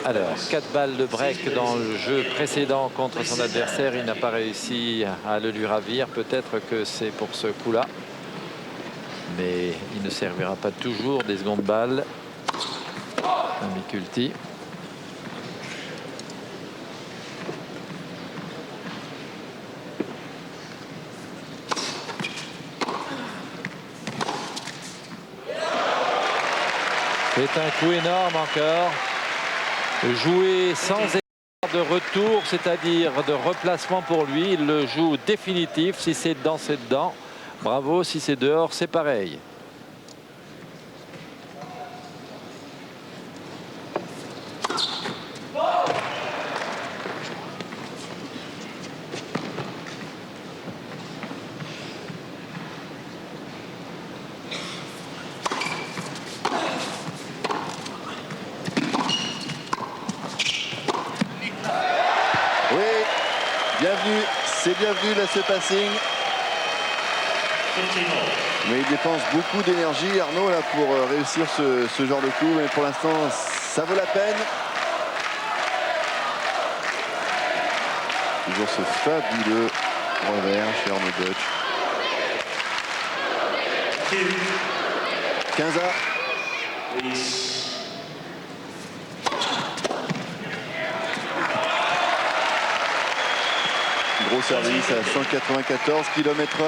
Alors, 4 balles de break dans le jeu précédent contre son adversaire. Il n'a pas réussi à le lui ravir. Peut-être que c'est pour ce coup-là. Mais il ne servira pas toujours des secondes balles. Un Miculti. C'est un coup énorme encore. Jouer sans effort de retour, c'est-à-dire de replacement pour lui. Il le joue définitif. Si c'est dedans, c'est dedans. Bravo. Si c'est dehors, c'est pareil. Bienvenue, c'est bienvenu là ce passing. Mais il dépense beaucoup d'énergie Arnaud là pour réussir ce genre de coup. Mais pour l'instant ça vaut la peine. Toujours ce fabuleux revers chez Arnaud Deutsch. 15-A. Gros service à 194 km/h.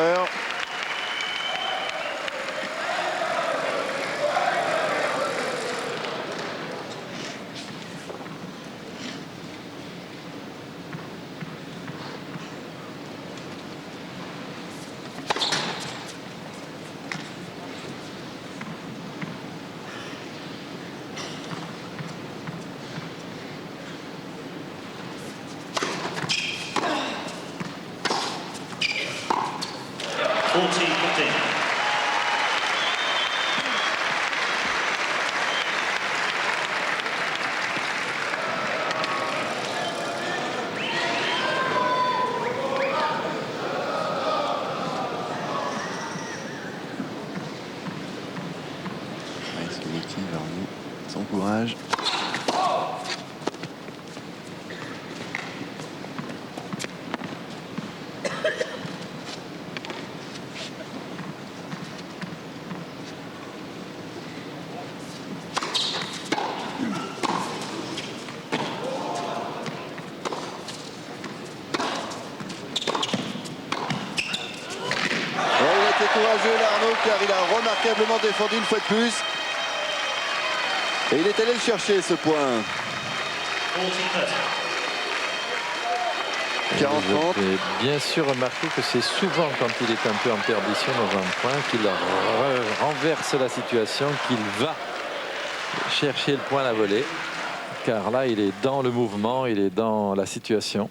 Son courage. Il a été courageux l'Arnaud car il a remarquablement défendu une fois de plus. Et il est allé le chercher ce point. 40-30. Vous avez bien sûr remarqué que c'est souvent quand il est un peu en perdition dans un point qu'il renverse la situation, qu'il va chercher le point à la volée. Car là, il est dans le mouvement, il est dans la situation.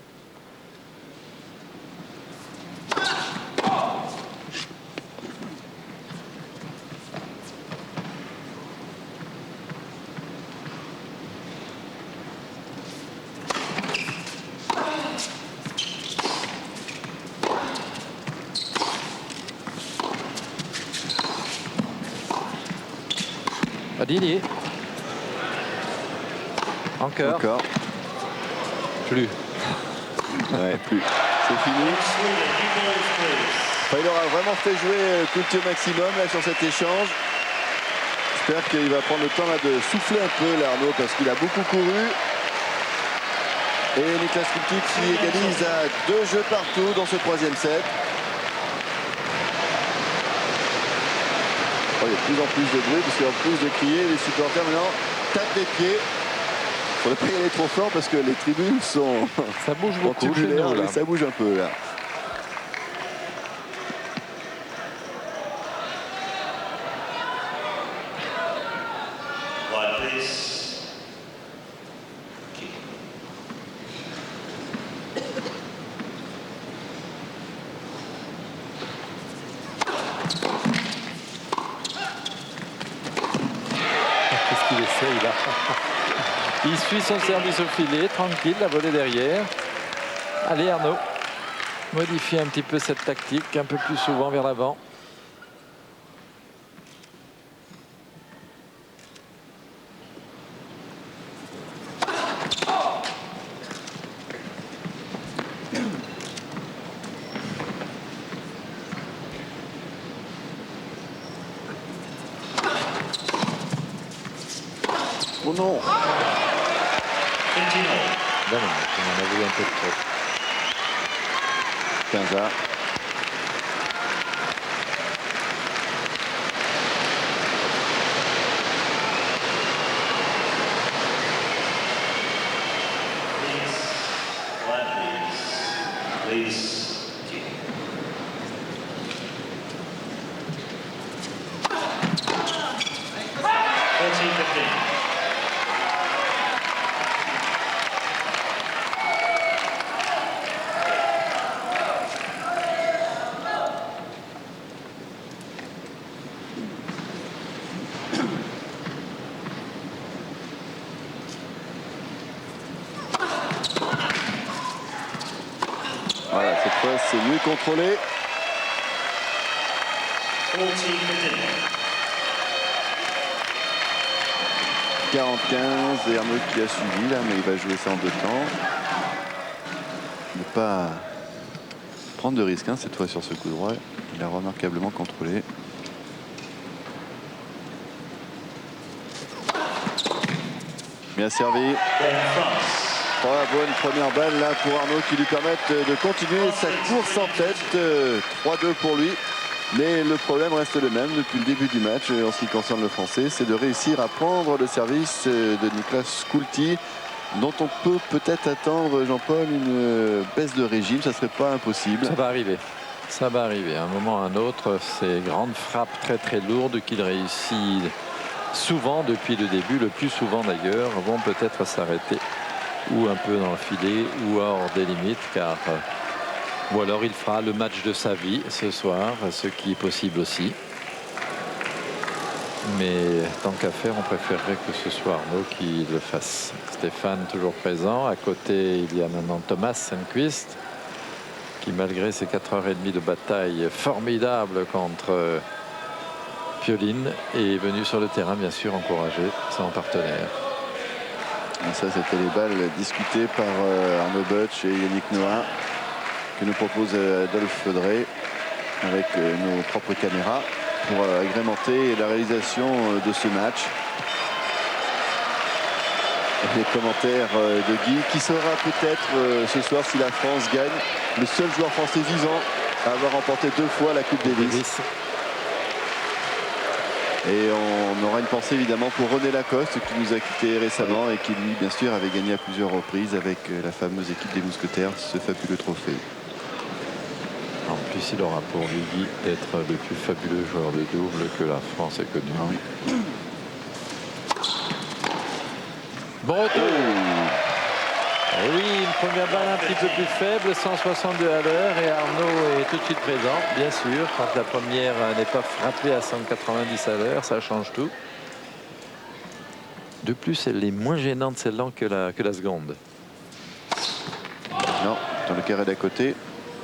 Dini. Encore. Plus. Ouais, plus. C'est fini. Enfin, il aura vraiment fait jouer Culti au maximum là, sur cet échange. J'espère qu'il va prendre le temps là, de souffler un peu l'Arnaud parce qu'il a beaucoup couru. Et Niklas Culti qui égalise à 2 jeux partout dans ce 3e set. Il y a de plus en plus de bruit parce qu'en plus de crier, les supporters maintenant tapent les pieds. Il ne faudrait pas y aller trop fort parce que les tribunes sont... Ça bouge beaucoup chez nous, là. Ça bouge un peu là. Il suit son service au filet, tranquille, la volée derrière. Allez Arnaud, modifie un petit peu cette tactique, un peu plus souvent vers l'avant. Oh non. Non, non, on en a vu un peu de trop. 15 Voilà, cette fois c'est mieux contrôlé. 40-15 et Arnaud qui a suivi là, mais il va jouer ça en 2 temps. Ne pas prendre de risque hein, cette fois sur ce coup droit. Il a remarquablement contrôlé. Bien servi. Oh, bonne première balle là pour Arnaud qui lui permettent de continuer sa course en tête. 3-2 pour lui. Mais le problème reste le même depuis le début du match en ce qui concerne le français, c'est de réussir à prendre le service de Niklas Skulti, dont on peut peut-être attendre, Jean-Paul, une baisse de régime. Ça serait pas impossible. Ça va arriver. Ça va arriver. À un moment ou à un autre, ces grandes frappes très très lourdes qu'il réussit souvent depuis le début, le plus souvent d'ailleurs, vont peut-être s'arrêter ou un peu dans le filet ou hors des limites, car ou alors il fera le match de sa vie ce soir, ce qui est possible aussi. Mais tant qu'à faire, on préférerait que ce soit Arnaud qui le fasse. Stéphane toujours présent. À côté, il y a maintenant Thomas Sandqvist, qui malgré ses 4h30 de bataille formidable contre Pioline, est venu sur le terrain, bien sûr, encourager son partenaire. Et ça, c'était les balles discutées par Arnaud Butch et Yannick Noah, que nous propose Adolphe Feudré avec nos propres caméras pour agrémenter la réalisation de ce match. Les commentaires de Guy, qui sera peut-être ce soir, si la France gagne, le seul joueur français vivant à avoir remporté 2 fois la Coupe Davis. Et on aura une pensée évidemment pour René Lacoste, qui nous a quittés récemment et qui lui, bien sûr, avait gagné à plusieurs reprises avec la fameuse équipe des Mousquetaires ce fabuleux trophée. En plus, il aura pour lui, Guy, d'être le plus fabuleux joueur de double que la France ait connu. Ah oui. Bon retour. Et oui, une première balle un petit peu plus faible, 162 à l'heure, et Arnaud est tout de suite présent, bien sûr. Quand la première n'est pas frappée à 190 à l'heure, ça change tout. De plus, elle est moins gênante celle-là que la seconde. Non, dans le carré d'à côté.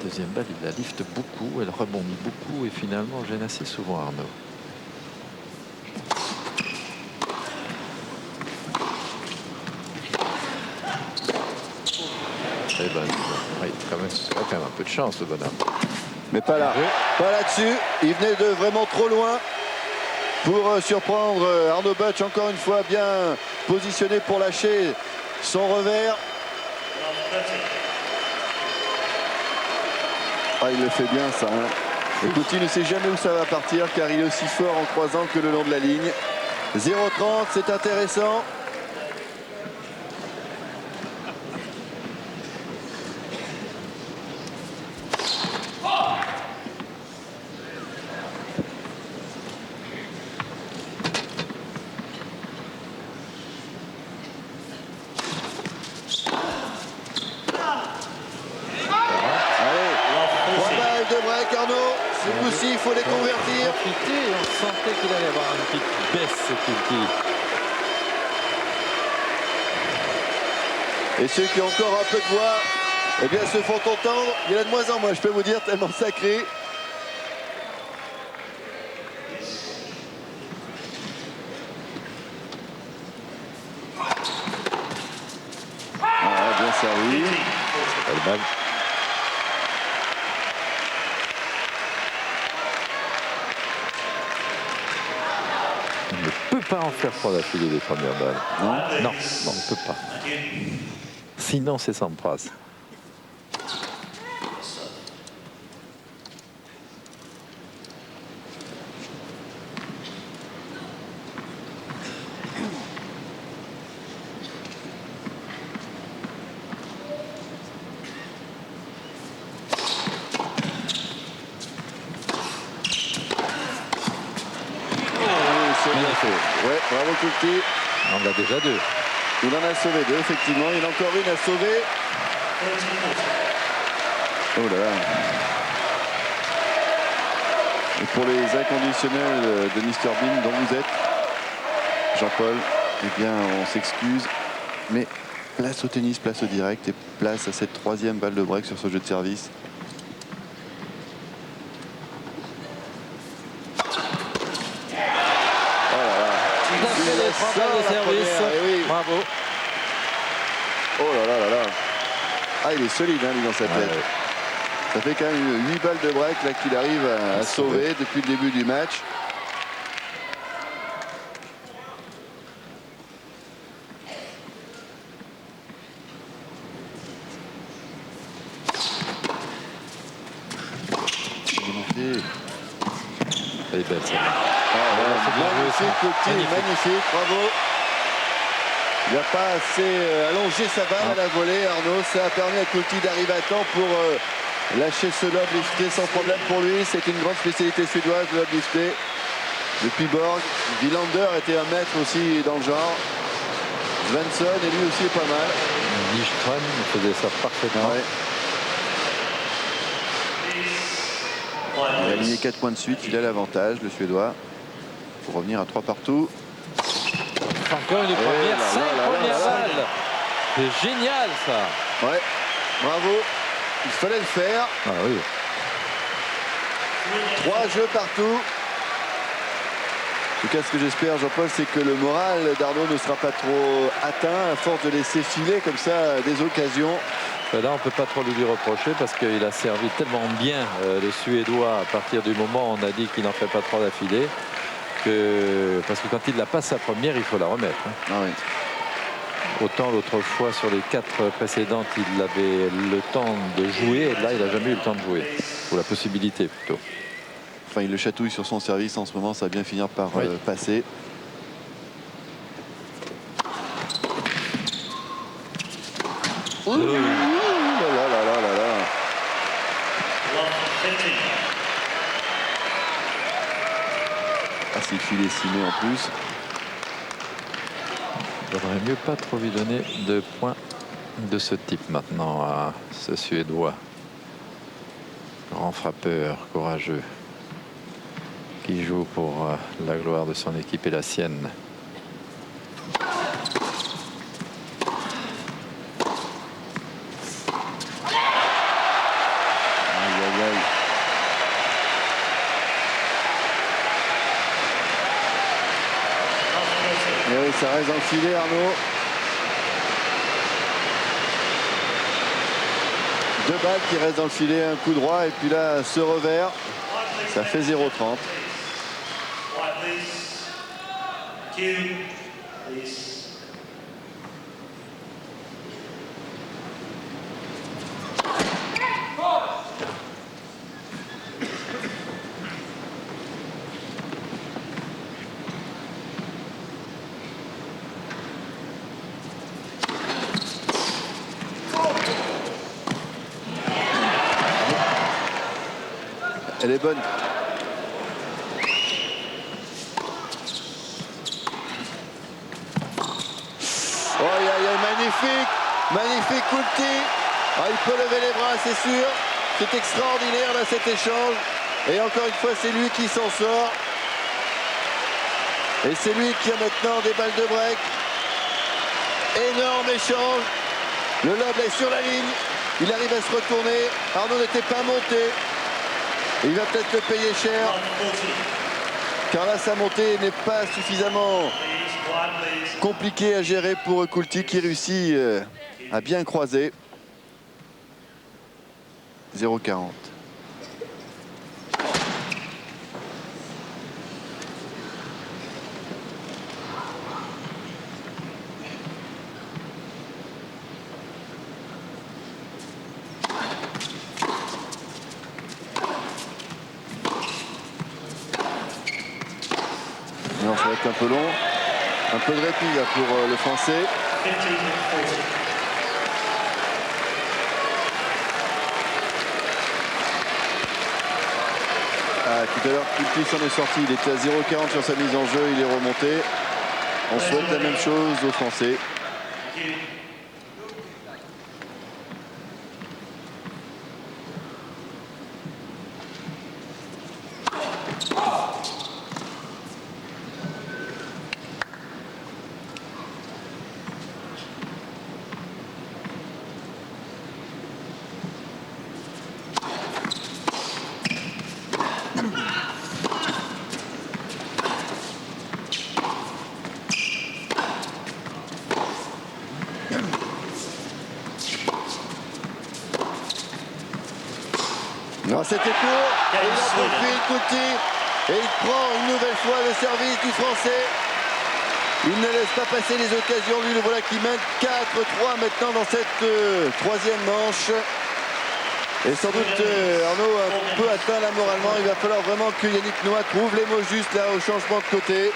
Deuxième balle, il la lifte beaucoup, elle rebondit beaucoup, et finalement gêne assez souvent Arnaud. Eh ben, il a quand même un peu de chance, le bonhomme. Mais pas là, pas là-dessus. Il venait de vraiment trop loin pour surprendre Arnaud Butch, encore une fois bien positionné pour lâcher son revers. Ah, il le fait bien ça. Hein. Et Couty ne sait jamais où ça va partir car il est aussi fort en croisant que le long de la ligne. 0,30, c'est intéressant. Il faut les convertir. On sentait qu'il allait avoir une petite baisse, Couty. Et ceux qui ont encore un peu de voix, eh bien, se font entendre. Il y en a de moins en moins, je peux vous dire, tellement sacré. Ah, bien servi. Belle balle. pas en faire 3 d'affilée des premières balles. Non. Non, on ne peut pas. Sinon, c'est Sampras. Ouais, bravo Kulti. On en a déjà 2. Il en a sauvé 2, effectivement. Il y en a encore une à sauver. Oh là là. Et pour les inconditionnels de Mr Bean dont vous êtes, Jean-Paul, eh bien on s'excuse. Mais place au tennis, place au direct et place à cette 3e balle de break sur ce jeu de service. De service. Oui. Bravo. Oh là là là là. Ah, il est solide hein, lui dans sa tête. Ouais. Ça fait quand même 8 balles de break là qu'il arrive à sauver depuis le début du match. Elle est belle, ça. Magnifique, bravo. Il n'a pas assez allongé sa balle à la volée, Arnaud. Ça a permis à Kulti d'arriver à temps pour lâcher ce lob lifté sans problème pour lui. C'est une grande spécialité suédoise, le lob lifté. Depuis Borg, Wilander était un maître aussi dans le genre. Svensson, et lui aussi est pas mal. Nyström faisait ça parfaitement. Ouais. Il a aligné 4 points de suite, il a l'avantage, le Suédois, pour revenir à 3 partout. Encore une première, 5 premières balles. C'est génial ça. Ouais, bravo, il fallait le faire. Ah oui. 3 jeux partout. En tout cas, ce que j'espère, Jean-Paul, c'est que le moral d'Arnaud ne sera pas trop atteint à force de laisser filer comme ça des occasions. Là, on ne peut pas trop lui reprocher parce qu'il a servi tellement bien le Suédois à partir du moment où on a dit qu'il n'en fait pas 3 d'affilée. Parce que quand il la passe sa première, il faut la remettre. Hein. Ah oui. Autant l'autre fois, sur les 4 précédentes, il avait le temps de jouer. Et là, il n'a jamais eu le temps de jouer. Ou la possibilité, plutôt. Enfin, il le chatouille sur son service en ce moment. Ça va bien finir par passer. Ouh là là là là là. Ah, c'est filé cimé en plus. Il vaudrait mieux pas trop lui donner de points de ce type maintenant à ce Suédois. Grand frappeur, courageux, qui joue pour la gloire de son équipe et la sienne. Et oui, ça reste dans le filet, Arnaud. 2 balles qui restent dans le filet, un coup droit, et puis là, ce revers, ça fait 0,30. Elle est bonne. Oh, magnifique, magnifique Kulti. Ah, il peut lever les bras, c'est sûr. C'est extraordinaire là cet échange. Et encore une fois, c'est lui qui s'en sort. Et c'est lui qui a maintenant des balles de break. Énorme échange. Le lob est sur la ligne. Il arrive à se retourner. Arnaud n'était pas monté. Il va peut-être le payer cher. Car là, sa montée n'est pas suffisamment compliquée à gérer pour Kulti qui réussit à bien croiser. 0,40. être un peu long. Un peu de répit là, pour le Français. Tout à l'heure, Kulti s'en est sorti. Il était à 0,40 sur sa mise en jeu. Il est remonté. On souhaite la même chose aux Français. Non, c'était court. Et il en profite, Kulti. Et il prend une nouvelle fois le service du Français. Il ne laisse pas passer les occasions. Lui, le voilà qui mène 4-3 maintenant dans cette troisième manche. Et sans doute, Arnaud, un peu atteint là moralement. Il va falloir vraiment que Yannick Noah trouve les mots justes là au changement de côté.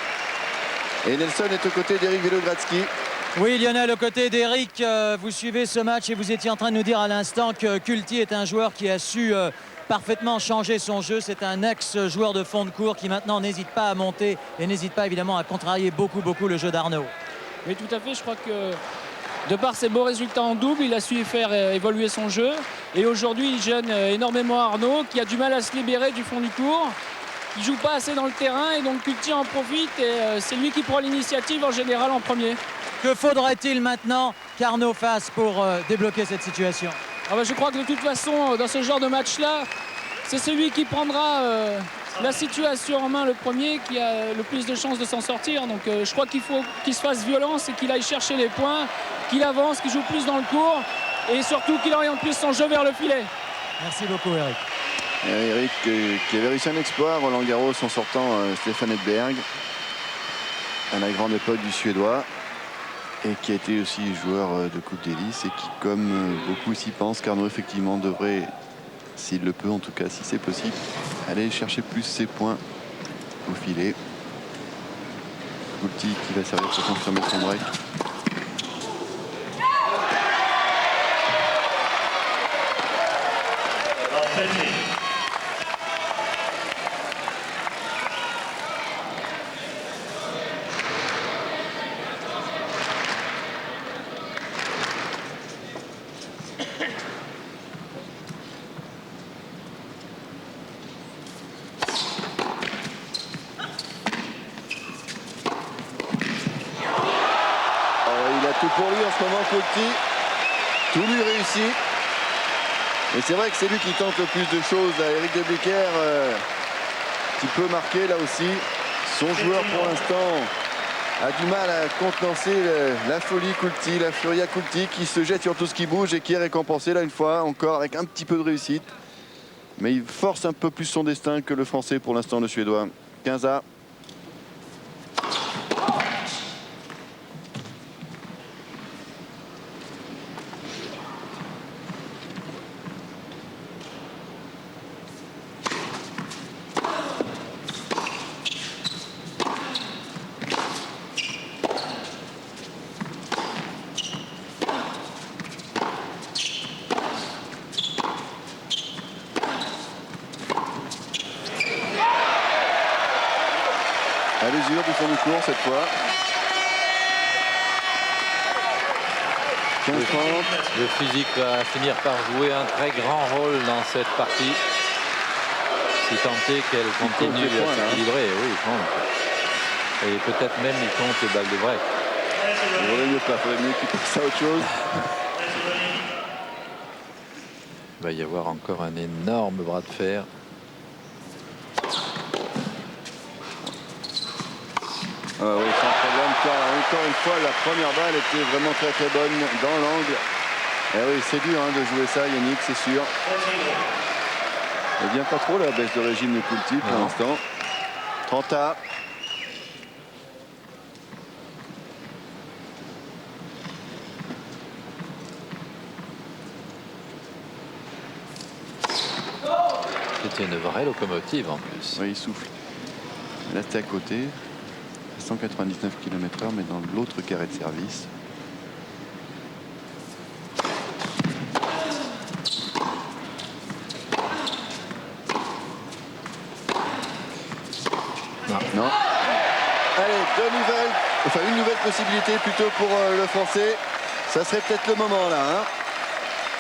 Et Nelson est aux côtés d'Eric Winogrodzki. Oui, Lionel, aux côtés d'Eric, vous suivez ce match et vous étiez en train de nous dire à l'instant que Kulti est un joueur qui a su parfaitement changer son jeu. C'est un ex-joueur de fond de cours qui maintenant n'hésite pas à monter et n'hésite pas évidemment à contrarier beaucoup le jeu d'Arnaud. Oui, tout à fait. Je crois que de par ses beaux résultats en double, il a su faire évoluer son jeu. Et aujourd'hui, il gêne énormément Arnaud, qui a du mal à se libérer du fond du court. Il joue pas assez dans le terrain et donc Kulti en profite et c'est lui qui prend l'initiative en général en premier. Que faudrait-il maintenant qu'Arnaud fasse pour débloquer cette situation? Je crois que de toute façon, dans ce genre de match-là, c'est celui qui prendra la situation en main le premier qui a le plus de chances de s'en sortir. Donc je crois qu'il faut qu'il se fasse violence et qu'il aille chercher les points, qu'il avance, qu'il joue plus dans le court et surtout qu'il oriente plus son jeu vers le filet. Merci beaucoup, Eric. Eric qui avait réussi un exploit à Roland Garros en sortant Stefan Edberg à la grande époque du Suédois et qui a été aussi joueur de Coupe Davis et qui, comme beaucoup s'y pensent, qu'Arnaud effectivement devrait, s'il le peut en tout cas, si c'est possible, aller chercher plus ses points au filet. Kulti qui va servir pour confirmer son break. Tout pour lui en ce moment, Kulti. Tout lui réussit. Et c'est vrai que c'est lui qui tente le plus de choses. Eric de Becker, qui peut marquer là aussi. Son joueur pour l'instant a du mal à contenancer la folie Kulti, la furia Kulti qui se jette sur tout ce qui bouge et qui est récompensé là une fois encore avec un petit peu de réussite. Mais il force un peu plus son destin que le Français pour l'instant, le Suédois. 15-A. À l'usure du fond du cours cette fois. Le physique va finir par jouer un très grand rôle dans cette partie. Si tant est qu'elle continue à s'équilibrer, oui, il compte. Et peut-être même il compte les balles de break. Il vaudrait mieux pas, il faudrait mieux qu'il passe à autre chose. Il va y avoir encore un énorme bras de fer. Oui, sans problème. Encore une fois, la première balle était vraiment très bonne dans l'angle. Et oui, c'est dur de jouer ça, Yannick, c'est sûr. Il vient pas trop la baisse de régime de Kulti pour l'instant. 30-A. C'était une vraie locomotive en plus. Oui, il souffle. Là, c'était à côté. 199 km/h, mais dans l'autre carré de service. Non. Allez, une nouvelle possibilité plutôt pour le Français. Ça serait peut-être le moment là, hein,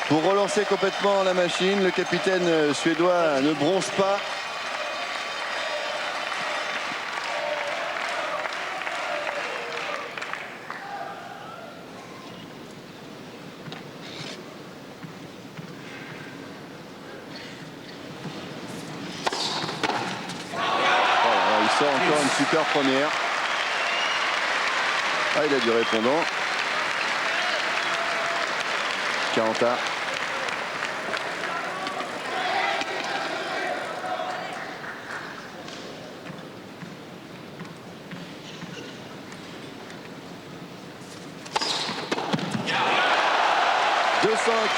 pour relancer complètement la machine. Le capitaine suédois ne bronze pas. Il sort encore une super première. Ah, il a du répondant. 40 A.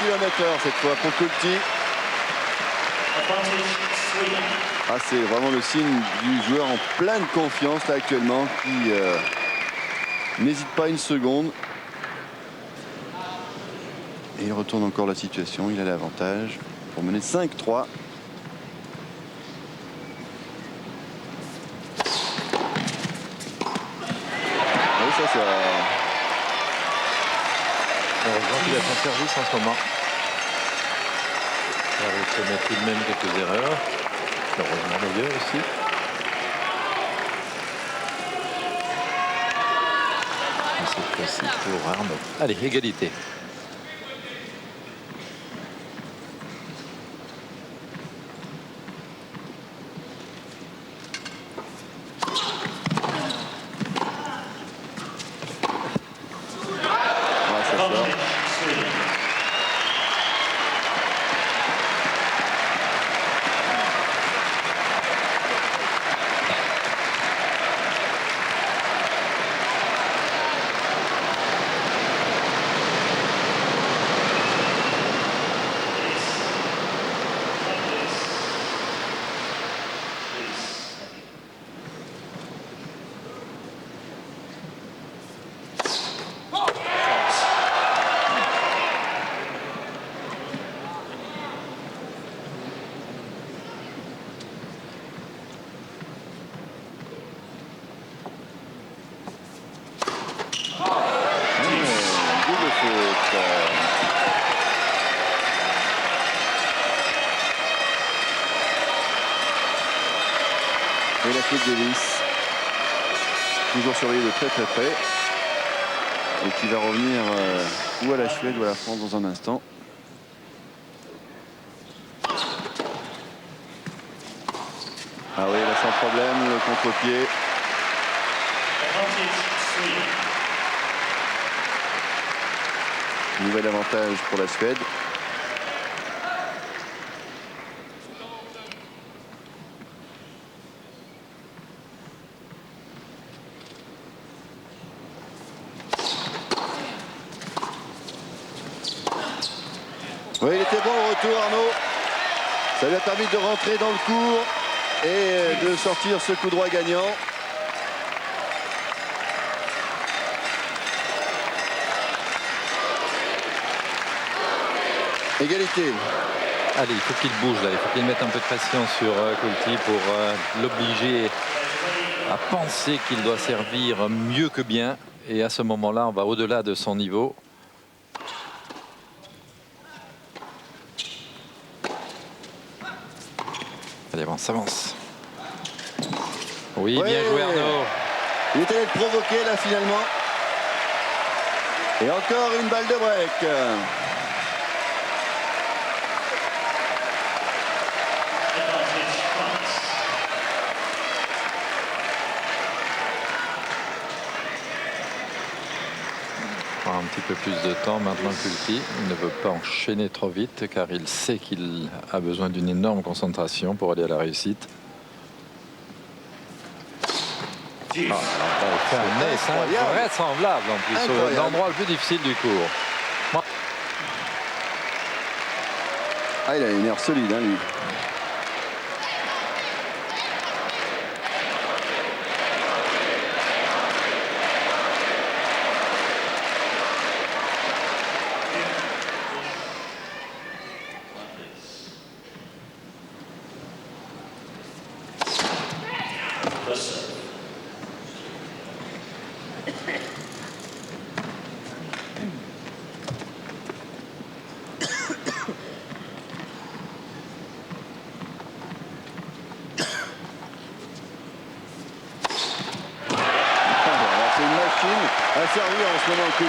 km/h cette fois pour Kulti. Ah, c'est vraiment le signe du joueur en pleine confiance là actuellement qui n'hésite pas une seconde. Et il retourne encore la situation, il a l'avantage pour mener 5-3. Oui, ça c'est... Heureusement qu'il a son service en ce moment. Il arrive à mettre tout de même quelques erreurs. Heureusement d'ailleurs aussi. Et cette fois-ci pour Arnaud. Allez, égalité. Et la Kate Davis, toujours surveillée de très près, et qui va revenir ou à la Suède ou à la France dans un instant. Ah oui, là sans problème, le contre-pied. Nouvel avantage pour la Suède. Oui, il était bon au retour, Arnaud. Ça lui a permis de rentrer dans le court et de sortir ce coup droit gagnant. Égalité. Allez, il faut qu'il bouge là, il faut qu'il mette un peu de pression sur Kulti pour l'obliger à penser qu'il doit servir mieux que bien. Et à ce moment-là, on va au-delà de son niveau. Allez, avance, avance. Oui, Ouais. bien joué Arnaud. Il est allé le provoquer là finalement. Et encore une balle de break. Un petit peu plus de temps maintenant Kulti. Il ne veut pas enchaîner trop vite car il sait qu'il a besoin d'une énorme concentration pour aller à la réussite. Il fait un ace invraisemblable en plus, l'endroit le plus difficile du cours. Ah, il a une air solide, hein, lui.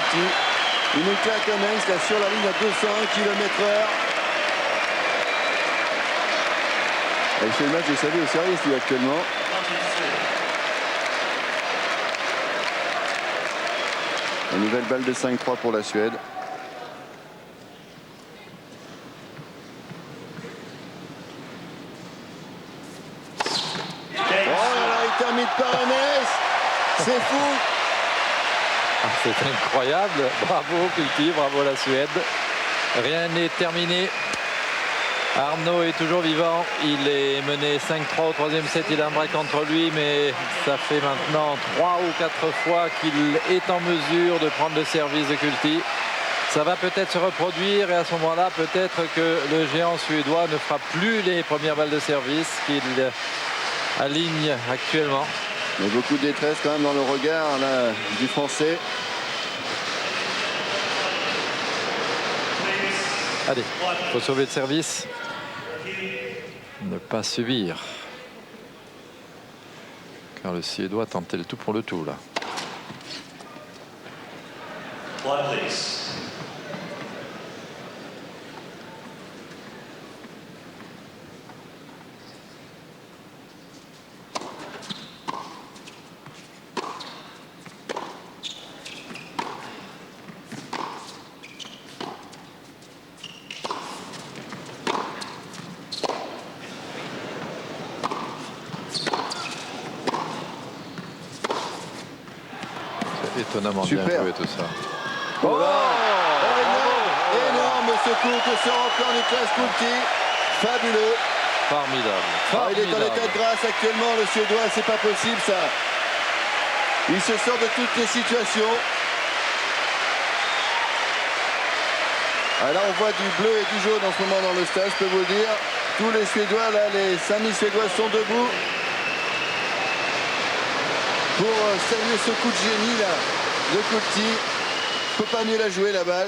Kulti. Il nous claque un ace là sur la ligne à 201 km/h. Il fait le match de sa vie au service lui actuellement. Une nouvelle balle de 5-3 pour la Suède. Oh là là, il termine par un ace. C'est fou. Ah, c'est incroyable. Bravo Kulti, bravo la Suède. Rien n'est terminé. Arnaud est toujours vivant. Il est mené 5-3 au troisième set. Il a un break entre lui, mais ça fait maintenant 3 ou 4 fois qu'il est en mesure de prendre le service de Kulti. Ça va peut-être se reproduire et à ce moment-là, peut-être que le géant suédois ne fera plus les premières balles de service qu'il aligne actuellement. Il y a beaucoup de détresse quand même dans le regard là, du Français. Allez, il faut sauver le service. Ne pas subir. Car le Suédois tentait le tout pour le tout là. Étonnamment Super. bien joué tout ça. Oh là, énorme secours que sort encore Niklas Kulti. Fabuleux. Formidable. Ah, il est en état de grâce actuellement, le Suédois, c'est pas possible ça. Il se sort de toutes les situations. Ah, là on voit du bleu et du jaune en ce moment dans le stade, je peux vous le dire. Tous les Suédois, là, les 5000 Suédois sont debout pour saluer ce coup de génie là de Kulti. Peut pas mieux la jouer la balle.